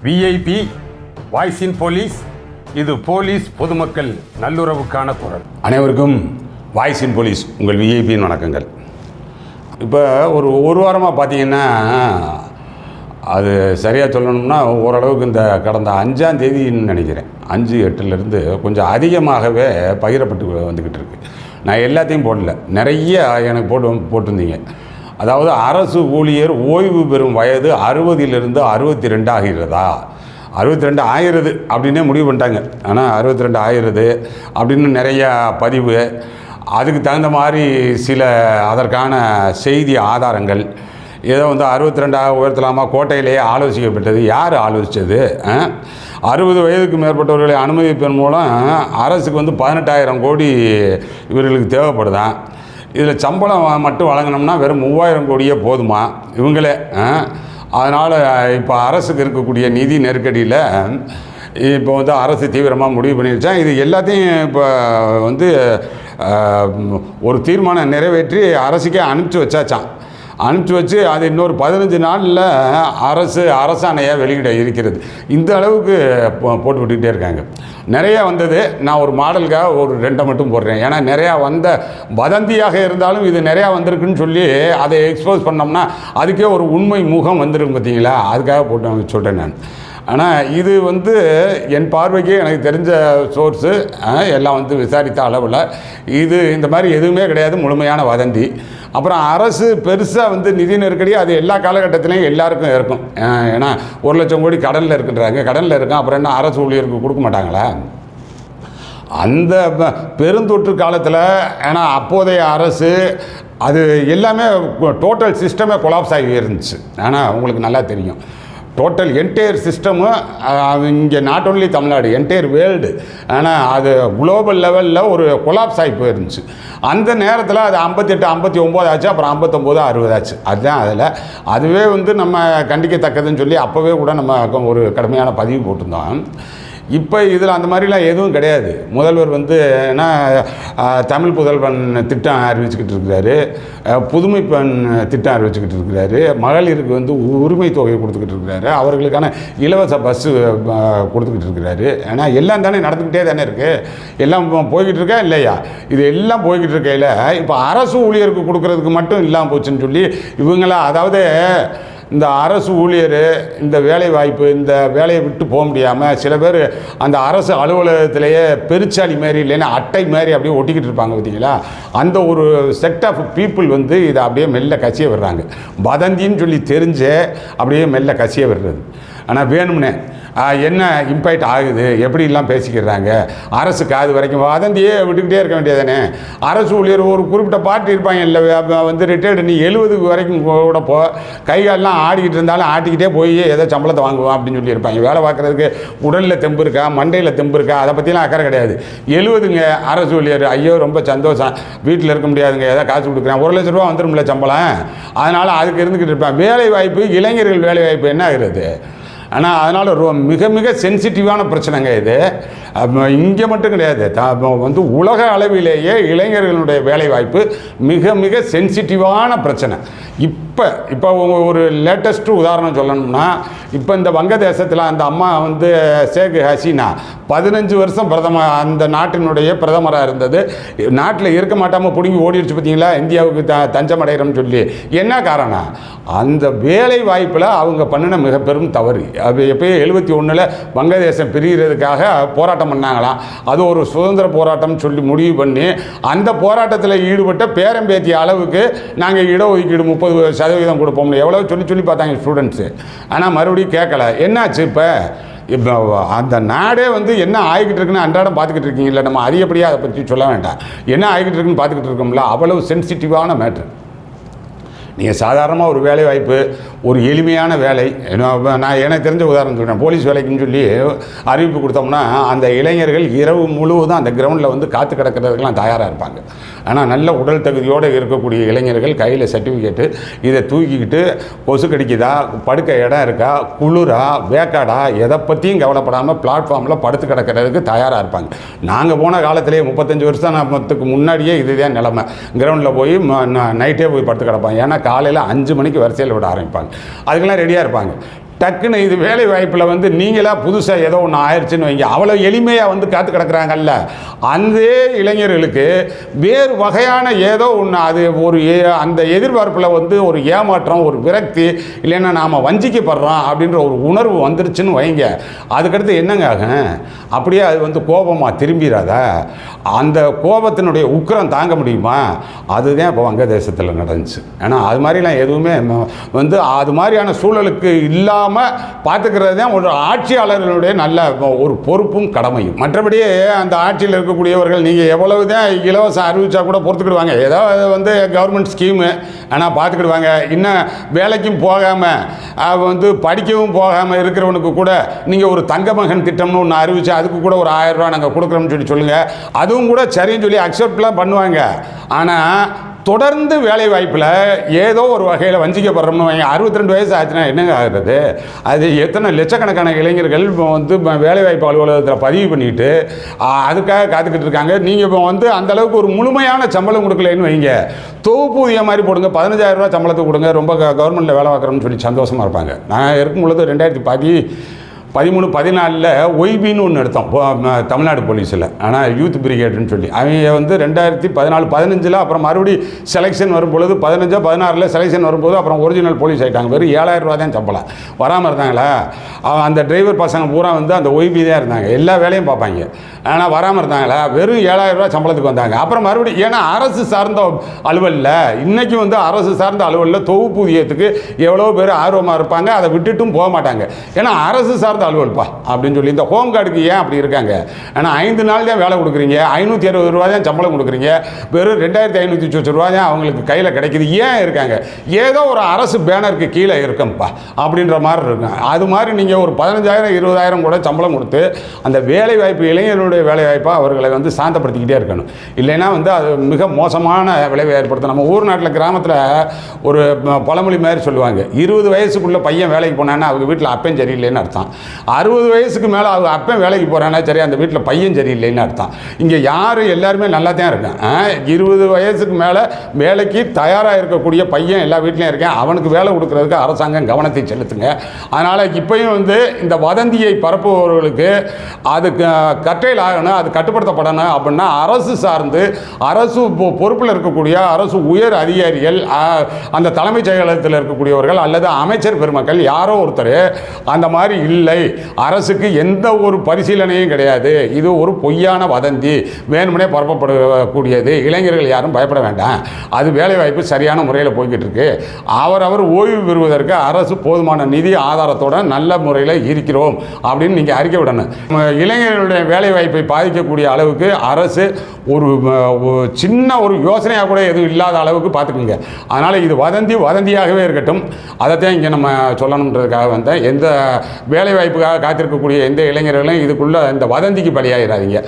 VIP voice இன் police. இது police பொதுமக்கள் நல்லுறவுக்கான குரல். அனைவருக்கும் வாய்ஸ் இன் போலீஸ் உங்கள் விஐபியின் வணக்கங்கள். இப்போ ஒரு வாரமாக பார்த்தீங்கன்னா, அது சரியாக சொல்லணும்னா ஓரளவுக்கு இந்த கடந்த 5ஆம் தேதின்னு நினைக்கிறேன், 5/8 கொஞ்சம் அதிகமாகவே பகிரப்பட்டு வந்துக்கிட்டு இருக்கு. நான் எல்லாத்தையும் போடல, நிறைய எனக்கு போட்டிருந்தீங்க. அதாவது அரசு ஊழியர் ஓய்வு பெறும் வயது 60 62 ஆகிறதா, 62 ஆகிறது அப்படின்னே முடிவு பண்ணிட்டாங்க. ஆனால் 62 ஆகிறது அப்படின்னு நிறையா பதிவு, அதுக்கு தகுந்த மாதிரி சில அதற்கான செய்தி ஆதாரங்கள், ஏதோ 62 உயர்த்தலாமா, கோட்டையிலேயே ஆலோசிக்கப்பட்டது. யார் ஆலோசித்தது? 60 வயதுக்கு மேற்பட்டவர்களை அனுமதிப்பதன் மூலம் அரசுக்கு 18,000 கோடி இவர்களுக்கு தேவைப்படுதான். இதில் சம்பளம் மட்டும் வழங்கினோம்னா வெறும் 3,000 கோடியே போதுமா இவங்களே? அதனால் இப்போ அரசுக்கு இருக்கக்கூடிய நிதி நெருக்கடியில் இப்போ அரசு தீவிரமாக முடிவு பண்ணிடுச்சா. இது எல்லாத்தையும் இப்போ ஒரு தீர்மானம் நிறைவேற்றி அரசுக்கே அனுப்பிச்சி வச்சாச்சான். அனுப்பிச்சி வச்சு அது இன்னொரு 15 நாளில் அரசாணையாக வெளியிட இருக்கிறது. இந்த அளவுக்கு போட்டு விட்டுக்கிட்டே இருக்காங்க. நிறையா வந்தது. நான் ஒரு மாடலுக்காக ஒரு 2 மட்டும் போடுறேன். ஏன்னா நிறையா வதந்தியாக இருந்தாலும் இது நிறையா வந்திருக்குன்னு சொல்லி அதை எக்ஸ்போஸ் பண்ணோம்னா அதுக்கே ஒரு உண்மை முகம் வந்துடும் பார்த்தீங்களா, அதுக்காக போட்டு சொல்கிறேன் நான். ஆனால் இது என் பார்வைக்கு எனக்கு தெரிஞ்ச சோர்ஸு எல்லாம் விசாரித்த அளவில் இது இந்த மாதிரி எதுவுமே கிடையாது, முழுமையான வதந்தி. அப்புறம் அரசு பெருசாக நிதி நெருக்கடி அது எல்லா காலகட்டத்திலையும் எல்லாருக்கும் இருக்கும். ஏன்னா 1,00,000 கோடி கடலில் இருக்குன்றாங்க, கடலில் இருக்கும். அப்புறம் என்ன அரசு ஊழியருக்கு கொடுக்க மாட்டாங்களா? அந்த பெருந்தொற்று காலத்தில், ஏன்னா அப்போதைய அரசு அது எல்லாமே டோட்டல் சிஸ்டமே கொலாப்ஸ் ஆகி இருந்துச்சு. ஆனால் உங்களுக்கு நல்லா தெரியும், டோட்டல் என்டையர் சிஸ்டமும் இங்கே not only Tamil Nadu, entire world, ஆனால் அது குளோபல் லெவலில் ஒரு கொலாப்ஸ் ஆகி போயிருந்துச்சு. அந்த நேரத்தில் அது 58 59 ஆச்சு, அப்புறம் 59 60 ஆச்சு. அதுதான் அதில் அதுவே நம்ம கண்டிக்கத்தக்கதுன்னு சொல்லி அப்போவே கூட நம்ம ஒரு கடுமையான பதிவு போட்டிருந்தோம். இப்போ இதில் அந்த மாதிரிலாம் எதுவும் கிடையாது. முதல்வர் ஏன்னா தமிழ் புதல்வன் திட்டம் அறிவிச்சுக்கிட்டு இருக்கிறாரு, புதுமை பெண் திட்டம் அறிவிச்சுக்கிட்டு இருக்கிறாரு, மகளிருக்கு உரிமை தொகை கொடுத்துக்கிட்டு இருக்கிறாரு, அவர்களுக்கான இலவச பஸ்ஸு கொடுத்துக்கிட்டு இருக்கிறாரு. ஏன்னா எல்லாம் தானே நடந்துக்கிட்டே தானே இருக்குது, எல்லாம் போய்கிட்டு இருக்கா இல்லையா? இது எல்லாம் போய்கிட்டு இருக்கையில் இப்போ அரசு ஊழியருக்கு கொடுக்கறதுக்கு மட்டும் இல்லாமல் போச்சுன்னு சொல்லி இவங்களா, அதாவது இந்த அரசு ஊழியர் இந்த வேலை வாய்ப்பு, இந்த வேலையை விட்டு போக முடியாமல் சில பேர் அந்த அரசு அலுவலகத்திலேயே பெருச்சாளி மாதிரி இல்லைன்னா அட்டை மாதிரி அப்படியே ஒட்டிக்கிட்டு இருப்பாங்க பார்த்தீங்களா. அந்த ஒரு செட் ஆஃப் பீப்புள் இதை அப்படியே மெல்ல கசிய விடுறாங்க. வதந்தின்னு சொல்லி தெரிஞ்சு அப்படியே மெல்ல கசிய விடுறது. ஆனால் வேணும்னே என்ன இம்பேக்ட் ஆகுது, எப்படிலாம் பேசிக்கிறாங்க. அரசு காது வரைக்கும் வதந்தியே விட்டுக்கிட்டே இருக்க வேண்டியதானே. அரசு ஊழியர் ஒரு குறிப்பிட்ட பார்ட்டி இருப்பாங்க இல்லை, ரிட்டையர்டு, நீ 70 வரைக்கும் கூட போ, கைகாலெலாம் ஆடிக்கிட்டு இருந்தாலும் ஆட்டிக்கிட்டே போய் ஏதோ சம்பளத்தை வாங்குவோம் அப்படின்னு சொல்லியிருப்பாங்க. வேலை பார்க்குறதுக்கு உடலில் தெம்பு இருக்கா, மண்டையில் தெம்பு இருக்கா, அதை பற்றிலாம் அக்கறை கிடையாது. 70ங்க அரசு ஊழியர், ஐயோ ரொம்ப சந்தோஷம், வீட்டில் இருக்க முடியாதுங்க, ஏதோ காசு கொடுக்குறேன், 1,00,000 ரூபா வந்துடும்ல சம்பளம், அதனால் அதுக்கு இருந்துக்கிட்டு இருப்பேன். வேலை வாய்ப்பு, இளைஞர்கள் வேலை வாய்ப்பு என்ன ஆகிறது? ஆனால் அதனால் மிக மிக சென்சிட்டிவான பிரச்சனைங்க இது. இங்கே மட்டும் கிடையாது, உலக அளவிலேயே இளைஞர்களுடைய வேலைவாய்ப்பு மிக மிக சென்சிட்டிவான பிரச்சனை. இப்போ ஒரு லேட்டஸ்ட்டு உதாரணம் சொல்லணும்னா, இப்போ இந்த வங்கதேசத்தில் அந்த அம்மா ஷேக் ஹசீனா 15 வருஷம் அந்த நாட்டினுடைய பிரதமராக இருந்தது. நாட்டில் இருக்க மாட்டாமல் பிடுங்கி ஓடிடுச்சு பார்த்தீங்களா, இந்தியாவுக்கு தஞ்சம் அடைகிறோம்னு சொல்லி. என்ன காரணம்? அந்த வேலை வாய்ப்பில் அவங்க பண்ணின மிக பெரும் தவறு. அது எப்போயே 71 வங்கதேசம் பிரிகிறதுக்காக போராட்டம் பண்ணாங்களாம். அது ஒரு சுதந்திர போராட்டம் சொல்லி முடிவு பண்ணி அந்த போராட்டத்தில் ஈடுபட்ட பேரம்பேத்திய அளவுக்கு நாங்கள் இடஒதுக்கீடு 30% கொடுப்போம்னு எவ்வளோ சொல்லி பார்த்தாங்க ஸ்டூடெண்ட்ஸு. ஆனால் மறுபடியும் கேட்கல. என்னாச்சு? இப்போ அந்த நாடே என்ன ஆகிக்கிட்டு இருக்குன்னு அன்றாடம் பார்த்துக்கிட்டு இருக்கீங்களா. நம்ம அதிகப்படியாக அதை பற்றி சொல்ல வேண்டாம், என்ன ஆகிக்கிட்டு இருக்குன்னு பார்த்துக்கிட்டு இருக்கோம்ல. அவ்வளவு சென்சிட்டிவான மேட்ரு. நீங்கள் சாதாரணமாக ஒரு வேலை வாய்ப்பு, ஒரு எளிமையான வேலை, நான் எனக்கு தெரிஞ்ச உதாரணம் சொல்கிறேன். போலீஸ் வேலைக்குன்னு சொல்லி அறிவிப்பு கொடுத்தோம்னா அந்த இளைஞர்கள் இரவு முழுவதும் அந்த கிரவுண்டில் காத்து கிடக்கிறதுக்கெல்லாம் தயாராக இருப்பாங்க. ஆனால் நல்ல உடல் தகுதியோடு இருக்கக்கூடிய இளைஞர்கள் கையில் சர்டிஃபிகேட்டு இதை தூக்கிக்கிட்டு கொசு கடிக்குதா, படுக்க இடம் இருக்கா, குளிரா, வேக்காடா, எதை பற்றியும் கவலைப்படாமல் பிளாட்ஃபார்மில் படுத்து கிடக்கிறதுக்கு தயாராக இருப்பாங்க. நாங்கள் போன காலத்திலேயே 35 வருஷத்துக்கு முன்னாடியே இதுதான் நிலைமை. கிரவுண்டில் போய் நைட்டே போய் படுத்து கிடப்பாங்க. ஏன்னா காலையில் 5 மணிக்கு வரிசையில் விட ஆரம்பிப்பாங்க. அதுக்கெல்லாம் ரெடியாக இருப்பாங்க. டக்குன்னு இது வேலை வாய்ப்பில் வந்து நீங்களாக புதுசாக ஏதோ ஒன்று ஆயிடுச்சுன்னு வைங்க, அவ்வளோ எளிமையாக வந்து காத்து கிடக்குறாங்கல்ல, அந்த இளைஞர்களுக்கு வேறு வகையான ஏதோ ஒன்று அது ஒரு அந்த எதிர்பார்ப்பில் வந்து ஒரு ஏமாற்றம், ஒரு விரக்தி, இல்லைன்னா நாம் வஞ்சிக்கப்படுறோம் அப்படின்ற ஒரு உணர்வு வந்துருச்சுன்னு வைங்க, அதுக்கடுத்து என்னங்க ஆகும்? அப்படியே அது வந்து கோபமாக திரும்பிடாதா? அந்த கோபத்தினுடைய உக்கிரம் தாங்க முடியுமா? அதுதான் இப்போ வங்கதேசத்தில் நடந்துச்சு. ஏன்னா அது மாதிரிலாம் எதுவுமே வந்து அது மாதிரியான சூழலுக்கு இல்லாமல் பார்த்துக்கிறது தான் ஒரு ஆட்சியாளர்களுடைய நல்ல ஒரு பொறுப்பும் கடமையும். மற்றபடி அந்த ஆட்சியில் இருக்கக்கூடியவர்கள் நீங்கள் எவ்வளவு தான் இலவசம் அறிவிச்சா கூட பொறுத்துக்கிடுவாங்க, ஏதோ வந்து கவர்மெண்ட் ஸ்கீமு, ஆனால் பார்த்துக்கிடுவாங்க. இன்னும் வேலைக்கும் போகாமல் வந்து படிக்கவும் போகாமல் இருக்கிறவனுக்கு கூட நீங்கள் ஒரு தங்க மகன் திட்டம்னு ஒன்று அறிவிச்சு அதுக்கு கூட ஒரு 1000 ரூபா நாங்கள் கொடுக்குறோம்னு சொல்லுங்கள், அதுவும் கூட சரின்னு சொல்லி அக்செப்ட்லாம் பண்ணுவாங்க. ஆனால் தொடர்ந்து வேலை வாய்ப்பில் ஏதோ ஒரு வகையில் வஞ்சிக்கப்படுறோம்னு வைங்க, 62 வயசு ஆச்சுன்னா என்னங்க ஆகுறது? அது எத்தனை லட்சக்கணக்கான இளைஞர்கள் இப்போ வந்து வேலைவாய்ப்பு அலுவலகத்தில் பதிவு பண்ணிட்டு அதுக்காக காத்துக்கிட்டு இருக்காங்க. நீங்கள் இப்போ வந்து அந்தளவுக்கு ஒரு முழுமையான சம்பளம் கொடுக்கலன்னு வைங்க, தொகுப்பூதியம் மாதிரி போடுங்க, 15,000 ரூபா சம்பளத்துக்கு கொடுங்க, ரொம்ப கவர்மெண்ட்டில் வேலை பார்க்குறோம்னு சொல்லி சந்தோஷமாக இருப்பாங்க. நான் இருக்கும் பொழுது 2013-14 ஒய்பின்னு ஒன்று எடுத்தோம் தமிழ்நாடு போலீஸில், ஆனால் யூத் பிரிகேடுன்னு சொல்லி. அவங்க வந்து 2014-15 அப்புறம் மறுபடியும் செலெக்ஷன் வரும்பொழுது 15-16 செலெக்ஷன் வரும்போது அப்புறம் ஒரிஜினல் போலீஸ் ஆகிட்டாங்க. வெறும் 7,000 ரூபா தான் சம்பளம். வராமல் இருந்தாங்களா? அந்த டிரைவர் பசங்க பூரா வந்து அந்த ஒய்பி தான் இருந்தாங்க, எல்லா வேலையும் பார்ப்பாங்க. ஆனால் வராமல் இருந்தாங்களா? வெறும் 7,000 ரூபா சம்பளத்துக்கு வந்தாங்க. அப்புறம் மறுபடியும் ஏன்னா அரசு சார்ந்த அலுவலில் இன்றைக்கி வந்து அரசு சார்ந்த அலுவலில் தொகுப்பூதியத்துக்கு எவ்வளோ பேர் ஆர்வமாக இருப்பாங்க, அதை விட்டுட்டும் போக மாட்டாங்க. ஏன்னா அரசு சார்ந்த அலுவல்பா அப்படின்னு சொல்லி இந்த ஹோம் கார்டுக்கு ஏன் அப்படி இருக்காங்க? ஆனால் 5 நாள் தான் வேலை கொடுக்குறீங்க, 560 ரூபா தான் சம்பளம் கொடுக்குறீங்க, வெறும் 2,500 ரூபா தான் அவங்களுக்கு கையில் கிடைக்குது. ஏன் இருக்காங்க? ஏதோ ஒரு அரசு பேனருக்கு கீழே இருக்கும்ப்பா அப்படின்ற மாதிரி இருக்கும். அது மாதிரி நீங்கள் ஒரு 15,000-20,000 கூட சம்பளம் கொடுத்து அந்த வேலை வாய்ப்பு, இளைஞர்களுடைய வேலை வாய்ப்பாக அவர்களை வந்து சாந்தப்படுத்திக்கிட்டே இருக்கணும். இல்லைன்னா வந்து அது மிக மோசமான விளைவை ஏற்படுத்தும். நம்ம ஊர் நாட்டில் கிராமத்தில் ஒரு பழமொழி மாதிரி சொல்லுவாங்க, 20 வயசுக்குள்ளே பையன் வேலைக்கு போனான்னா அவங்க வீட்டில் அப்பன் சரியில்லைன்னு அர்த்தம், 60 வயசுக்கு மேலே அவங்க அப்பன் வேலைக்கு போகிறானா சரி அந்த வீட்டில் பையன் சரியில்லைன்னு அர்த்தம். இங்கே யாரும் எல்லாருமே நல்லா தான் இருக்கேன். 20 வயசுக்கு மேலே வேலைக்கு தயாராக இருக்கக்கூடிய பையன் எல்லா வீட்லையும் இருக்கேன், அவனுக்கு வேலை கொடுக்குறதுக்கு அரசாங்கம் கவனத்தை செலுத்துங்க. அதனால் இப்போயும் வந்து இந்த வதந்தியை பரப்புபவர்களுக்கு அது கட்டையில் ஆகணும், அது கட்டுப்படுத்தப்படணும். அப்படின்னா அரசு சார்ந்து அரசு பொறுப்பில் இருக்கக்கூடிய அரசு உயர் அதிகாரிகள், அந்த தலைமைச் செயலகத்தில் இருக்கக்கூடியவர்கள் அல்லது அமைச்சர் பெருமக்கள் யாரோ ஒருத்தர் அந்த மாதிரி இல்லை, அரசுக்கு எந்த ஒரு பரிசீலனையும் கிடையாது, இது ஒரு பொய்யான வதந்தி, வேணுமனே பரப்பப்படக்கூடியது, இளைஞர்கள் யாரும் பயப்பட வேண்டாம், அது வேலைவாய்ப்பு சரியான முறையில் போய்கிட்டு இருக்கு, அவர் ஓய்வு பெறுவதற்கு அரசு போதுமான நிதி ஆதாரத்தோட நல்ல முறையில் இருக்கிறோம் அப்படின்னு நீங்கள் அறிக்கை விடணும். இளைஞர்களுடைய வேலைவாய்ப்பை பாதிக்கக்கூடிய அளவுக்கு அரசு ஒரு சின்ன ஒரு யோசனையாக கூட எதுவும் இல்லாத அளவுக்கு பார்த்துக்குங்க. அதனால் இது வதந்தியாகவே இருக்கட்டும். அதைத்தான் இங்கே நம்ம சொல்லணுன்றதுக்காக வந்தேன். எந்த வேலைவாய்ப்புக்காக காத்திருக்கக்கூடிய எந்த இளைஞர்களும் இதுக்குள்ளே இந்த வதந்திக்கு பலியாகிறாதீங்க.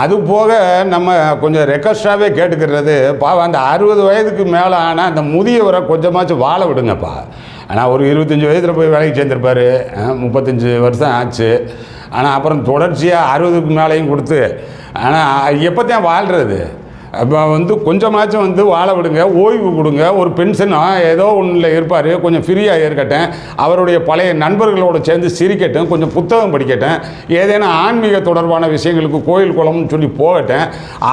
அது போக நம்ம கொஞ்சம் ரெக்வஸ்டாகவே கேட்டுக்கிறது, பாவம் அந்த 60 வயதுக்கு மேலே ஆனால் அந்த முதியவரை கொஞ்சமாச்சும் வாழ விடுங்கப்பா. ஆனால் ஒரு 25 வயதில் போய் வேலைக்கு சேர்ந்துருப்பார், 35 வருஷம் ஆச்சு, ஆனால் அப்புறம் தொடர்ச்சியாக 60க்கு மேலேயும் கொடுத்து ஆனால் எப்போ தான் வாழ்கிறது? அப்போ வந்து கொஞ்சமாச்சும் வந்து வாழ விடுங்க, ஓய்வு கொடுங்க, ஒரு பென்ஷனாக ஏதோ ஒன்றில் இருப்பார், கொஞ்சம் ஃப்ரீயாக இருக்கட்டும், அவருடைய பழைய நண்பர்களோடு சேர்ந்து சிரிக்கட்டும், கொஞ்சம் புத்தகம் படிக்கட்டும், ஏதேனும் ஆன்மீக தொடர்பான விஷயங்களுக்கு கோயில் குளம்னு சொல்லி போகட்டும்.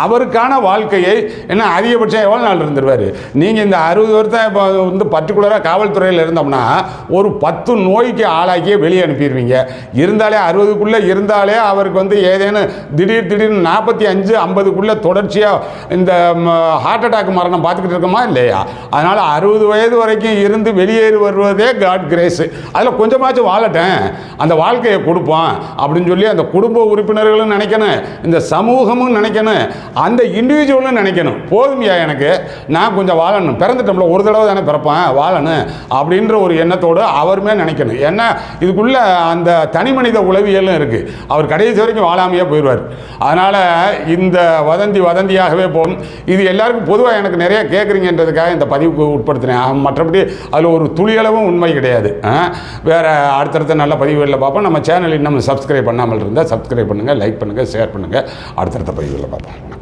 அவருக்கான வாழ்க்கையை என்ன அதிகபட்சம் எவ்வளோ நாள் இருந்துருவார்? நீங்கள் இந்த 60 வருஷம் இப்போ வந்து பர்டிகுலராக காவல்துறையில் இருந்தோம்னா ஒரு 10 நோய்க்கு ஆளாக்கியே வெளியே அனுப்பிடுவீங்க. இருந்தாலே 60க்குள்ளே இருந்தாலே அவருக்கு வந்து ஏதேனும் திடீர்னு 45-50க்குள்ளே தொடர்ச்சியாக இந்த ஹார்ட் அட்டாக் மரணம் பார்த்துக்கிட்டு இருக்கோமா இல்லையா? அதனால் 60 வயது வரைக்கும் இருந்து வெளியேறி வருவதே காட் கிரேஸு. அதில் கொஞ்சமாச்சும் வாழட்டேன், அந்த வாழ்க்கையை கொடுப்போம் அப்படின்னு சொல்லி அந்த குடும்ப உறுப்பினர்களும் நினைக்கணும், இந்த சமூகமும் நினைக்கணும், அந்த இண்டிவிஜுவலும் நினைக்கணும். போதுமையா எனக்கு, நான் கொஞ்சம் வாழணும், பிறந்துட்டோம்ல ஒரு தடவை தானே பிறப்பேன், வாழணும் அப்படின்ற ஒரு எண்ணத்தோடு அவருமே நினைக்கணும். ஏன்னா இதுக்குள்ளே அந்த தனி மனித உளவியலும் இருக்குது. அவர் கடைசி வரைக்கும் வாழாமையே போயிடுவார். அதனால் இந்த வதந்தியாகவே போகும். இது எல்லாருக்கும் பொதுவாக எனக்கு நிறைய கேட்குறீங்கன்றதுக்காக இந்த பதிவுக்கு உட்படுத்தினேன். மற்றபடி அதில் ஒரு துளியளவும் உண்மை கிடையாது. வேறு அடுத்தடுத்த நல்ல பதிவுகளில் பார்ப்போம். நம்ம சேனல் இன்னும் சப்ஸ்கிரைப் பண்ணாமல் இருந்தால் சப்ஸ்கிரைப் பண்ணுங்கள், லைக் பண்ணுங்கள், ஷேர் பண்ணுங்கள். அடுத்தடுத்த பதிவுகளில் பார்ப்போம்.